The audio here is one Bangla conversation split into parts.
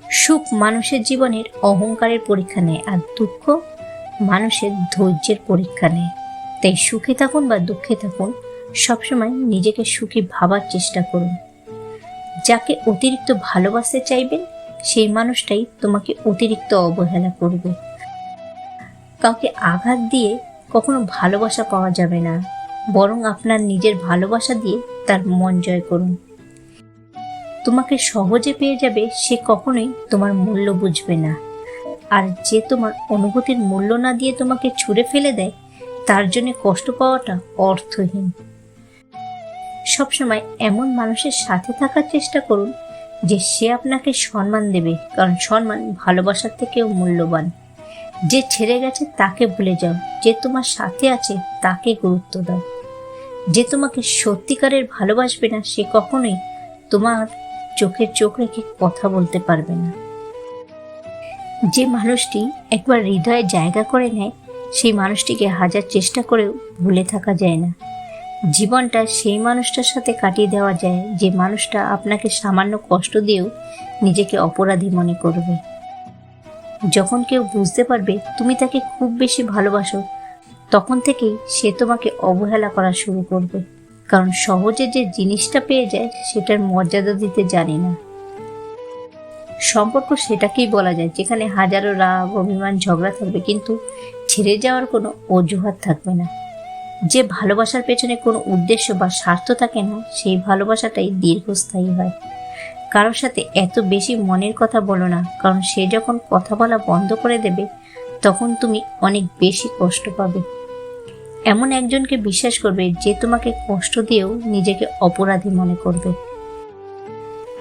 সুখ মানুষের জীবনের অহংকারের পরীক্ষা নেয়, আর দুঃখ মানুষের ধৈর্যের পরীক্ষা নেয়। তাই সুখে থাকুন বা দুঃখে থাকুন, সবসময় নিজেকে সুখী ভাবার চেষ্টা করুন। যাকে অতিরিক্ত ভালোবাসতে চাইবেন, সেই মানুষটাই তোমাকে অতিরিক্ত অবহেলা করবে। কাউকে আঘাত দিয়ে কখনো ভালোবাসা পাওয়া যাবে না, বরং আপনার নিজের ভালোবাসা দিয়ে তার মন জয় করুন। তোমাকে সহজে পেয়ে যাবে, সে কখনোই তোমার মূল্য বুঝবে না। আর যে তোমার অনুভূতির মূল্য না দিয়ে তোমাকে ছুঁড়ে ফেলে দেয়, তার জন্য কষ্ট পাওয়াটা অর্থহীন। সবসময় এমন মানুষের সাথে থাকার চেষ্টা করুন যে সে আপনাকে সম্মান দেবে, কারণ সম্মান ভালোবাসার থেকেও মূল্যবান। যে ছেড়ে গেছে তাকে ভুলে যাও, যে তোমার সাথে আছে তাকে গুরুত্ব দাও। যে তোমাকে সত্যিকারের ভালোবাসবে না, সে কখনোই তোমার চোখে চোখ রেখে কথা বলতে পারবে না। যে মানুষটি একবার হৃদয়ে জায়গা করে নেয়, সেই মানুষটিকে হাজার চেষ্টা করেও ভুলে থাকা যায় না। জীবনটা সেই মানুষটার সাথে কাটিয়ে দেওয়া যায় যে মানুষটা আপনাকে সামান্য কষ্ট দিয়েও নিজেকে অপরাধী মনে করবে। যখন কেউ বুঝতে পারবে তুমি তাকে খুব বেশি ভালোবাসো, তখন থেকেই সে তোমাকে অবহেলা করা শুরু করবে, কারণ সহজে যে জিনিসটা পেয়ে যায় সেটার মর্যাদা দিতে জানে না। সম্পর্ক সেটাকেই বলা যায় যেখানে হাজারো রাগ, অভিমান, ঝগড়া থাকবে, কিন্তু ছেড়ে যাওয়ার কোনো অজুহাত থাকবে না। যে ভালোবাসার পেছনে কোনো উদ্দেশ্য বা স্বার্থ থাকে না, সেই ভালোবাসাটাই দীর্ঘস্থায়ী হয়। কারোর সাথে এত বেশি মনের কথা বলো না, কারণ সে যখন কথা বলা বন্ধ করে দেবে, তখন তুমি অনেক বেশি কষ্ট পাবে। এমন একজনকে বিশ্বাস করবে যে তোমাকে কষ্ট দিয়েও নিজেকে অপরাধী মনে করবে।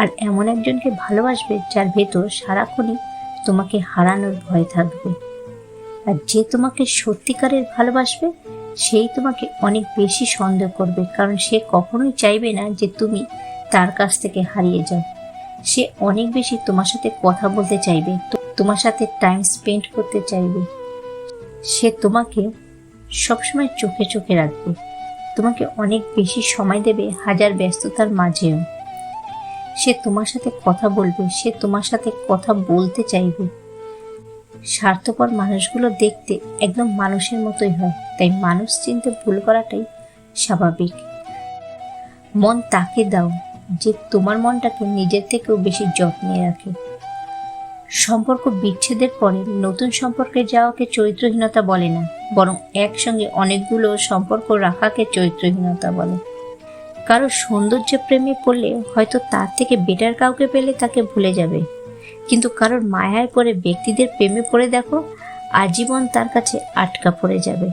আর এমন একজনকে ভালোবাসবে যার ভেতর সারাক্ষণই তোমাকে হারানোর ভয় থাকবে। আর যে তোমাকে সত্যিকারের ভালোবাসবে, সেই তোমাকে অনেক বেশি সন্দেহ করবে, কারণ সে কখনোই চাইবে না যে তুমি তার কাছ থেকে হারিয়ে যাও। সে অনেক বেশি তোমার সাথে কথা বলতে চাইবে, তোমার সাথে টাইম স্পেন্ড করতে চাইবে। সে তোমাকে সবসময় চোখে চোখে রাখবে, তোমাকে অনেক বেশি সময় দেবে হাজার ব্যস্ততার মাঝেও। সে তোমার সাথে কথা বলবে, সে তোমার সাথে কথা বলতে চাইবে। স্বার্থপর মানুষগুলো দেখতে একদম মানুষের মতোই হয়, তাই মানুষ চিনতে ভুল করাটাই স্বাভাবিক। মন তাকে দাও যে তোমার মনটাকে নিজের থেকেও বেশি যত্নে রাখে। সম্পর্ক বিচ্ছেদের পরে নতুন সম্পর্কে যাওয়াকে চরিত্রহীনতা বলে না, বরং একসঙ্গে অনেকগুলো সম্পর্ক রাখাকে চরিত্রহীনতা বলে। কারো সৌন্দর্য প্রেমে পড়লে হয়তো তার থেকে বেটার কাউকে পেলে তাকে ভুলে যাবে, কিন্তু কারোর মায়ায় পড়ে ব্যক্তিদের প্রেমে পড়ে দেখো, আজীবন তার কাছে আটকা পড়ে যাবে।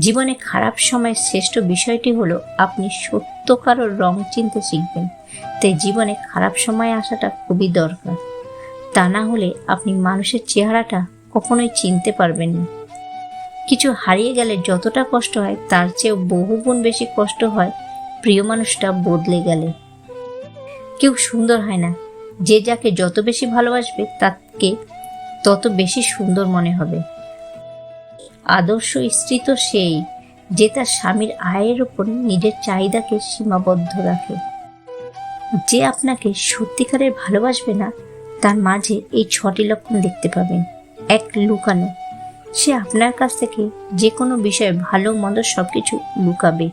জীবনে খারাপ সময়ের শ্রেষ্ঠ বিষয়টি হলো আপনি সত্য কারোর রং চিনতে শিখবেন। তাই জীবনে খারাপ সময় আসাটা খুবই দরকার, তা না হলে আপনি মানুষের চেহারাটা কখনোই চিনতে পারবেন না। কিছু হারিয়ে গেলে যতটা কষ্ট হয়, তার চেয়েও বহুগুণ বেশি কষ্ট হয় প্রিয় মানুষটা বদলে গেলে। কেউ সুন্দর হয় না, যে যাকে যত বেশি ভালোবাসবে তাকে তত বেশি সুন্দর মনে হবে। আদর্শ স্ত্রী তো সেই যে তার স্বামীর আয়ের উপর নিজের চাহিদাকে সীমাবদ্ধ রাখে। যে আপনাকে সত্যিকারের ভালোবাসবে না, তার মাঝে এই 6টি লক্ষণ দেখতে পাবেন। 1. লুকানো। সে আপনার কাছ থেকে যে কোনো বিষয়ে ভালো মন্দ সবকিছু লুকাবে।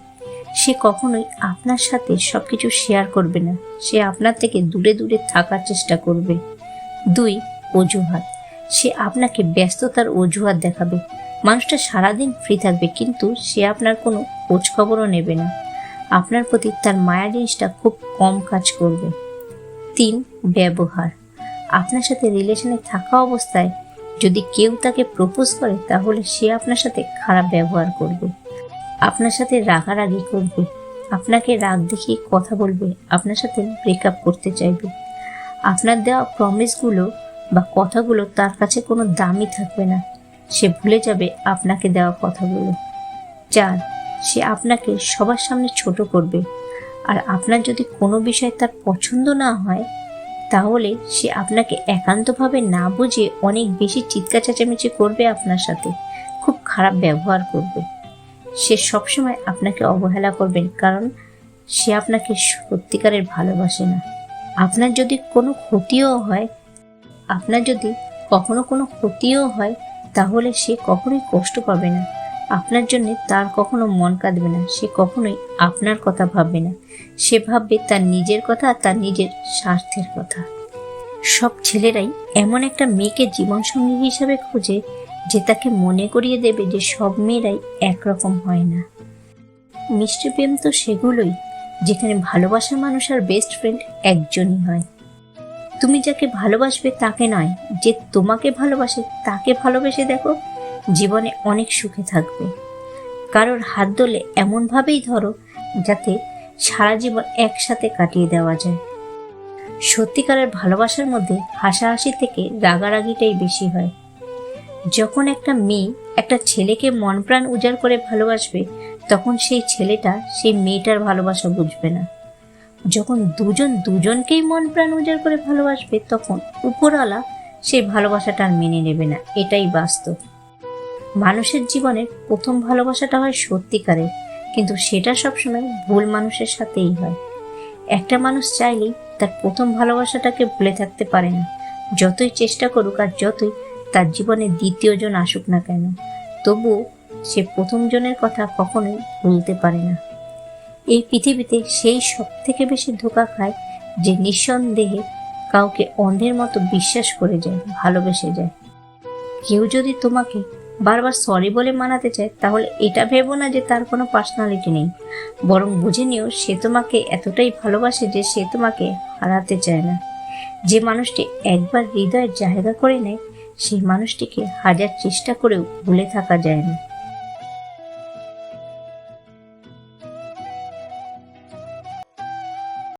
সে কখনোই আপনার সাথে সবকিছু শেয়ার করবে না, সে আপনার থেকে দূরে দূরে থাকার চেষ্টা করবে। 2. অজুহাত। সে আপনাকে ব্যস্ততার অজুহাত দেখাবে। মানুষটা সারাদিন ফ্রি থাকবে, কিন্তু সে আপনার কোনো খোঁজ খবরও নেবে না। আপনার প্রতি তার মায়া জিনিসটা খুব কম কাজ করবে। 3. ব্যবহার। আপনার সাথে রিলেশনে থাকা অবস্থায় যদি কেউ তাকে প্রপোজ করে, তাহলে সে আপনার সাথে খারাপ ব্যবহার করবে, আপনার সাথে রাগারাগি করবে, আপনাকে রাগ দেখিয়ে কথা বলবে, আপনার সাথে ব্রেকআপ করতে চাইবে। আপনার দেওয়া প্রমিসগুলো বা কথাগুলো তার কাছে কোনো দামই থাকবে না, সে ভুলে যাবে আপনাকে দেওয়া কথাগুলো। 4. সে আপনাকে সবার সামনে ছোট করবে, আর আপনার যদি কোনো বিষয় তার পছন্দ না হয়, তাহলে সে আপনাকে একান্তভাবে না বুঝে অনেক বেশি চিৎকার চেঁচামেচি করবে, আপনার সাথে খুব খারাপ ব্যবহার করবে। সে সবসময় আপনাকে অবহেলা করবেন, কারণ সে আপনাকে সত্যিকারের ভালোবাসে না। আপনার যদি কোনো ক্ষতিও হয়, আপনার যদি কখনো কোনো ক্ষতিও হয় তাহলে সে কখনোই কষ্ট পাবে না আপনার জন্য, তার কখনো মন কাঁদবে না, সে কখনোই আপনার কথা ভাববে না, সে ভাববে তার নিজের কথা, তার নিজের স্বার্থের কথা। সব ছেলেরাই এমন একটা মেয়েকে জীবনসঙ্গী হিসাবে খোঁজে যে তাকে মনে করিয়ে দেবে যে সব মেয়েরাই একরকম হয় না। মিষ্টি প্রেম তো সেগুলোই যেখানে ভালোবাসার মানুষ আর বেস্ট ফ্রেন্ড একজনই হয়। তুমি যাকে ভালোবাসবে তাকে নয়, যে তোমাকে ভালোবাসে তাকে ভালোবেসে দেখো, জীবনে অনেক সুখে থাকবে। কারোর হাত ধরলে এমনভাবেই ধরো যাতে সারা জীবন একসাথে কাটিয়ে দেওয়া যায়। সত্যিকারের ভালোবাসার মধ্যে হাসাহাসি থেকে রাগারাগিটাই বেশি হয়। যখন একটা মেয়ে একটা ছেলেকে মন প্রাণ উজাড় করে ভালোবাসবে তখন সেই ছেলেটা সেই মেয়েটার ভালোবাসা বুঝবে না। যখন দুজন দুজনকেই মন প্রাণ উজাড় করে ভালোবাসবে তখন উপরওয়ালা সেই ভালোবাসাটা আর মেনে নেবে না, এটাই বাস্তব। মানুষের জীবনের প্রথম ভালোবাসাটা হয় সত্যিকারের, কিন্তু সেটা সবসময় ভুল মানুষের সাথেই হয়। একটা মানুষ চাইলেই তার প্রথম ভালোবাসাটাকে ভুলে থাকতে পারে না, যতই চেষ্টা করুক আর যতই তার জীবনে দ্বিতীয় জন আসুক না কেন, তবুও সে প্রথম জনের কথা কখনোই ভুলতে পারে না। এই পৃথিবীতে সেই সব থেকে বেশি ধোঁকা খায় যে নিঃসন্দেহে কাউকে অন্ধের মতো বিশ্বাস করে যায়, ভালোবেসে যায়। কেউ যদি তোমাকে বারবার সরি বলে মানাতে চায় তাহলে এটা ভেবো না যে তার কোনো পার্সোনালিটি নেই, বরং বুঝে নিও সে তোমাকে এতটাই ভালোবাসে যে সে তোমাকে হারাতে চায় না। যে মানুষটি একবার হৃদয়ের জায়গা করে নেয় সেই মানুষটিকে হাজার চেষ্টা করেও ভুলে থাকা যায় না।